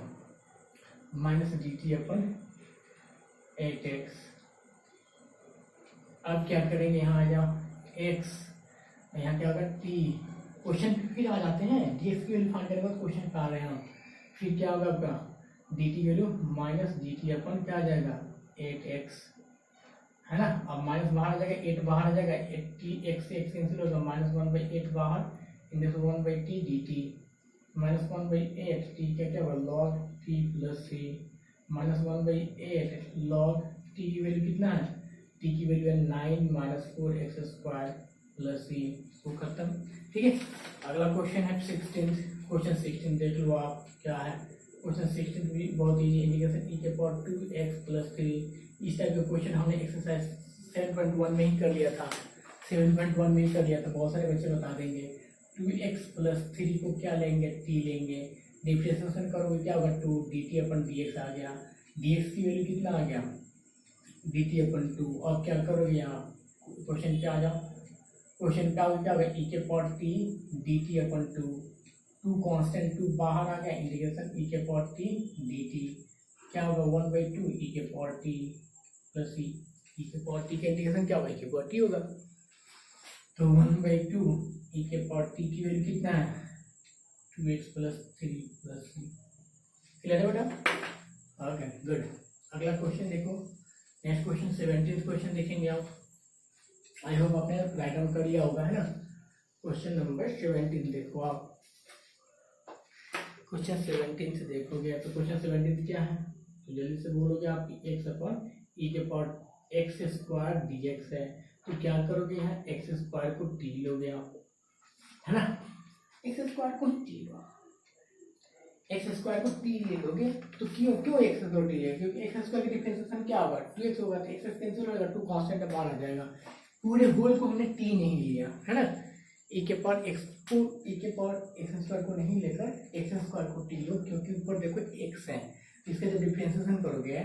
माइनस dt अपन 8x। अब क्या करेंगे, यहाँ आ जाओ x, यहाँ क्या होगा t, क्वेश्चन फिर आ जाते हैं, dx की वैल्यू फाइंड करने के बाद क्वेश्चन पे आ रहे हैं, फिर क्या होगा आपका dt वैल्यू माइनस dt अपन क्या आ जाएगा 8x, है ना। अब माइनस बाहर आ जाएगा, 8 बाहर आ जाएगा, 8x से x कैंसिल होगा, माइनस 1/8 बाहर, into 1/t dt, minus 1/8 t क्या होगा log t plus c, minus 1/8 log t की वैल्यू कितना है, t की वैल्यू है 9 माइनस 4x² प्लस c, वो खत्म। ठीक है, अगला क्वेश्चन है 16, क्वेश्चन 16 देख लो आप क्या है। क्वेश्चन 16 भी बहुत इजी, इंटीग्रेशन e के पावर 2x प्लस 3, इस टाइप का क्वेश्चन हमने एक्सरसाइज 7.1 में ही कर लिया था, 7.1 में ही कर लिया था, बहुत सारे बच्चे बता देंगे। 2x प्लस 3 को क्या लेंगे t लेंगे, डिफरेंशिएशन करोगे क्या होगा 2 dt अपन dx आ गया, dx की वैल्यू कितना आ गया dt अपन 2, और क्या करोगे यहाँ क्वेश्चन पे आ जाओ, क्वेश्चन क्या होगा e के पावर t dt अपन 2 कांस्टेंट 2 बाहर आ गया, इंटीग्रेशन e के पावर t dt क्या होगा 1/2 e के पावर t प्लस e के पावर t का इंटीग्रेशन क्या होगा e के पावर t होगा, तो 1/2 e के पावर t की वैल्यू कितना है 2x plus 3 plus c। Clear है बेटा, ओके गुड। अगला क्वेश्चन देखो, नेक्स्ट क्वेश्चन 17 क्वेश्चन देखेंगे आप, आई होप आपने राइट डाउन कर लिया होगा, है ना। क्वेश्चन नंबर 17 देखो आप, क्वेश्चन 17 से देखोगे तो क्वेश्चन 17 क्या है, तो जल्दी से बोलोगे आप x अपन e के पावर x² dx है, तो क्या करोगे यहाँ x² को t लोगे आप, है ना, x² को t लो, x² को t ले लोगे, तो क्यों x को t ले, क्योंकि x² की डिफरेंशिएशन क्या होगा 2x होगा, तो x कैंसिल हो जाएगा, 2 कांस्टेंट बाहर आ जाएगा, पूरे होल को हमने t नहीं लिया, है ना, e के पावर x² को नहीं लेकर x² को t लो, क्योंकि ऊपर देखो x है, इसका जब डिफरेंशिएशन करोगे,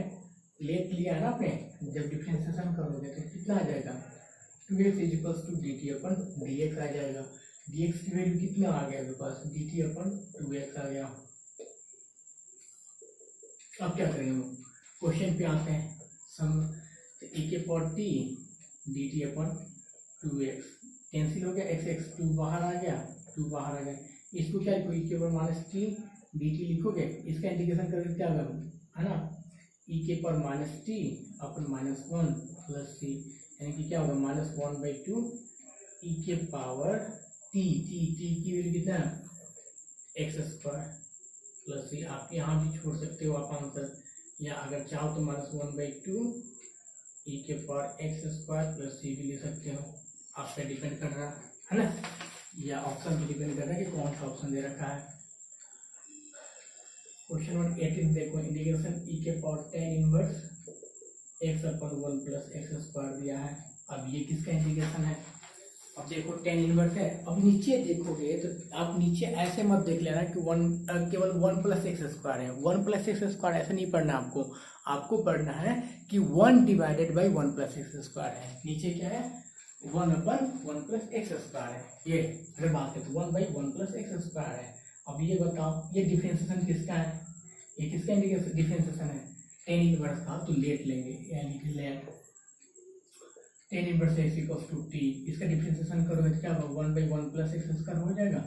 लेट लिया है ना आपने, जब डिफरेंशिएशन करोगे तो कितना आ जाएगा 2x equals to dt upon dx आ जाएगा, dx की वैल्यू कितना आ गया मेरे पास dt अपन 2x आ गया। अब क्या करेंगे हम क्वेश्चन पे आते हैं, सम e के पावर t dt अपन 2x कैंसिल हो गया, x 2 बाहर आ गया, 2 बाहर आ गया, इसको क्या लिखो e के पावर माइनस t dt लिखोगे, इसका इंटीग्रेशन करके क्या होगा, है ना, e के पावर माइनस t अपन माइनस 1 प्लस c, यानी कि क्या होगा माइनस 1/2 e के पावर t की वैल्यू कितना है x² प्लस c, आप यहाँ भी छोड़ सकते हो आप आंसर, या अगर चाहो तो माइनस 1/2 e के पावर x² प्लस c भी ले सकते हो, आप पे डिपेंड कर रहा है ना, या ऑप्शन पे डिपेंड कर रहा है कि कौन सा ऑप्शन दे रखा है। क्वेश्चन नंबर 18 देखो, इंटीग्रेशन e के पावर tan इनवर्स x अपन 1 प्लस x² दिया है, अब ये किसका इंटीग्रेशन है, अब देखो tan इनवर्स है, अब नीचे देखोगे तो आप नीचे ऐसे मत देख लेना कि केवल 1 प्लस x² है, 1 प्लस x² ऐसे नहीं पढ़ना आपको, आपको पढ़ना है कि 1 डिवाइडेड बाई 1 प्लस x² है, नीचे क्या है 1 अपन 1 प्लस x² है, ये अगर बात करें तो 1/1 प्लस x² है। अब ये बताओ ये डिफरेंशिएशन किसका है, ये किसका डिफरेंशिएशन है tan इनवर्स का, तो लेट लेंगे, यानी कि let tan inverse x equals to t, इसका डिफरेंशिएशन करोगे तो क्या होगा 1/1 प्लस x² हो जाएगा,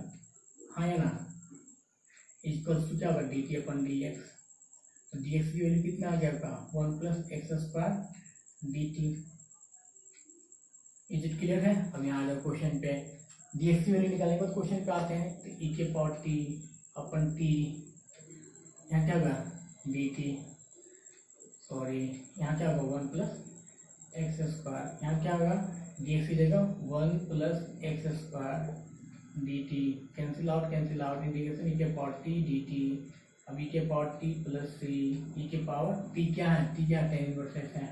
हाँ या ना, इक्वल्स टू क्या होगा dt अपन dx, तो dx की वैल्यू कितना आ गया आपका 1 plus x² dt। Is it clear है। अब यहाँ आ जाओ क्वेश्चन पे, dx की वैल्यू निकालने के बाद क्वेश्चन पे आते हैं, तो e के पावर t अपन t, यहाँ क्या होगा dt, सॉरी यहाँ क्या होगा 1 प्लस x², यहाँ क्या होगा dx की जगह 1 plus x² dt, cancel out integration e के पावर t dt, अब e के power t plus c, e के पावर t क्या है tan इनवर्स x है,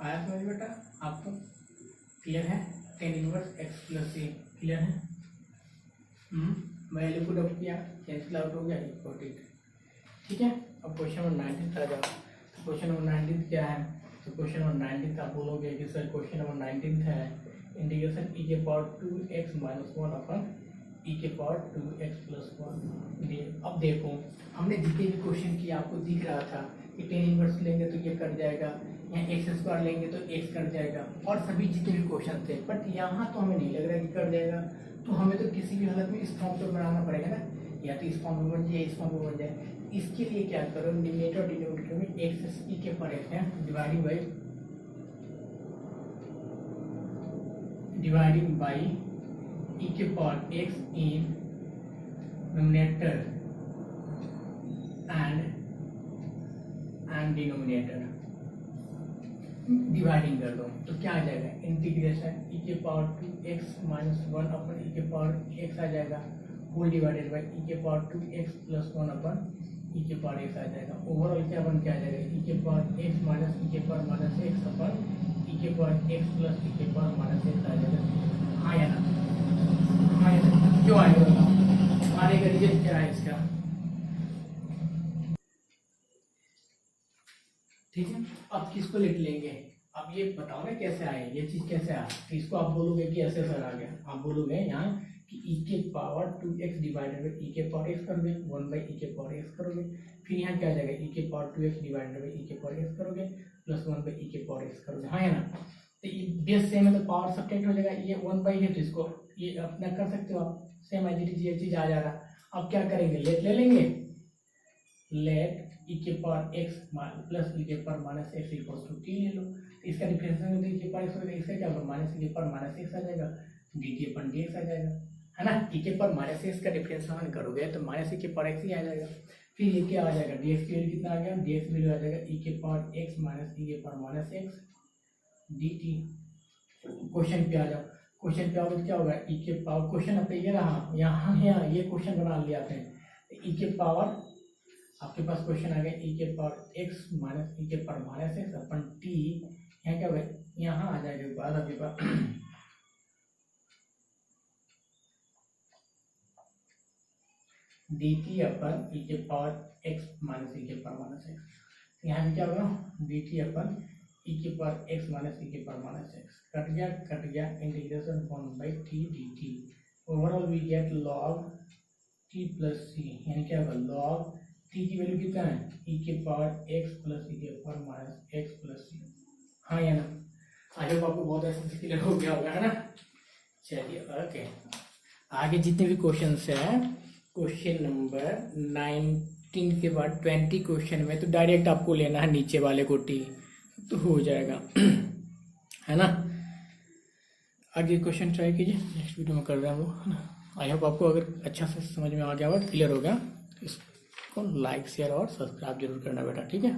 आया समझ बेटा आपको? क्लियर है? टेन इनवर्स एक्स प्लस सी क्लियर है? वैल्यू पुट अप किया, कैंसिल आउट हो गया, इम्पोर्टेंट। ठीक है, अब क्वेश्चन नंबर 19 आ जाओ। तो क्वेश्चन नंबर 19 क्या है? तो क्वेश्चन नंबर 19 आप बोलोगे कि सर क्वेश्चन नंबर 19 है इंटीग्रेशन ई के पावर 2x माइनस 1 अपन ई के पावर 2x प्लस 1। अब देखो हमने जितने भी क्वेश्चन किया आपको दिख रहा था कि टेन इनवर्स लेंगे तो ये कट जाएगा, यहाँ एक्स स्क्वायर लेंगे तो एक्स कट जाएगा, और सभी जितने भी क्वेश्चन थे। बट यहाँ तो हमें नहीं लग रहा कि कट जाएगा, तो हमें तो किसी भी हालत में इस फॉर्म पर बनाना पड़ेगा ना, या तो इस फॉर्म में बन जाए, इस फॉर्म में बन जाए। इसके लिए क्या करो, न्यूमरेटर और डिनोमिनेटर में एक्स ई के पर एक्स है डिवाइडिंग बाई ई के power x in numerator and denominator, dividing कर दो तो क्या आ जाएगा, इंटीग्रेशन ई के पावर 2x माइनस 1 अपन ई के पावर x आ जाएगा, होल डिवाइडेड बाई ई के पावर 2x प्लस 1 अपन ई के पावर x आ जाएगा। ओवरऑल क्या बन के आ जाएगा, ई के पावर x माइनस ई के पावर माइनस x अपन ई के पावर x प्लस ई के पावर माइनस x आ जाएगा। हाँ या ना? हाँ या ना? क्यों आएगा बताओ, आने का रीजन क्या है इसका? ठीक है, अब किसको लिख लेंगे? अब ये बताओ ना कैसे आए, ये चीज कैसे आए? तो इसको आप बोलोगे कि ऐसे सर आ गया, आप बोलोगे यहाँ कि ई के power 2x divided by E के पावर x करोगे, 1 बाई ई के पावर x करोगे, फिर यहाँ क्या आ जाएगा, ई के power 2x divided by E के पावर x करोगे प्लस 1 बाई ई के पावर x करोगे। हाँ है ना? तो ये बेस सेम है तो पावर सब्ट्रैक्ट हो जाएगा, ये 1 बाई है तो इसको ये अपना कर सकते हो आप, सेम एज इट इज ये चीज आ जा रहा। अब क्या करेंगे, लेट ले लेंगे, लेट ई के पावर x प्लस ई के power minus x equal to t ले लो। तो इसका डिफरेंशिएशन में ई के पावर x होगा, इसका क्या होगा, माइनस ई के पावर माइनस एक्स आ जाएगा, डी टी अपन डी एक्स आ जाएगा, है ना? ई के पावर माइनस एक्स का डिफरेंशिएशन करोगे तो माइनस ई के पावर एक्स ही आ जाएगा। फिर ये क्या आ जाएगा, डी एक्स की वैल्यू कितना आ गया, डी एक्स वैल्यू आ जाएगा ई के पावर एक्स माइनस ई के power minus x D T. Question पे आ जाओ, क्वेश्चन पे आओगे तो क्या होगा, ई के पावर, क्वेश्चन अब ये रहा, यहाँ है ये क्वेश्चन बना लिया आपने, ई के पावर आपके पास क्वेश्चन आ गया ई के पावर x माइनस ई के power minus x upon T, यहाँ क्या होगा, यहाँ आ जाएगा बाद आपके पास डी टी अपन ई के पावर x माइनस ई के पावर माइनस एक्स। यहाँ भी क्या होगा, डी टी अपन ई के पावर x माइनस ई के पावर माइनस एक्स, कट गया integration 1 by T D T. Overall we get log T plus C, यानी क्या होगा, लॉग टी की वैल्यू कितना है, ई के पावर एक्स प्लस ई के पावर माइनस एक्स प्लस सी। हाँ या ना? आई होप आपको बहुत अच्छे से क्लियर हो गया होगा, है ना? चलिए ओके, आगे जितने भी क्वेश्चन हैं, क्वेश्चन नंबर 19 के बाद 20 क्वेश्चन में तो डायरेक्ट आपको लेना है नीचे वाले को टी, तो हो जाएगा है ना? आगे क्वेश्चन ट्राई कीजिए, नेक्स्ट वीडियो में कर रहे हैं हम लोग, है ना? आई होप आपको अगर अच्छा से समझ में आ गया होगा, क्लियर हो गया, इसको लाइक शेयर और सब्सक्राइब जरूर करना बेटा, ठीक है?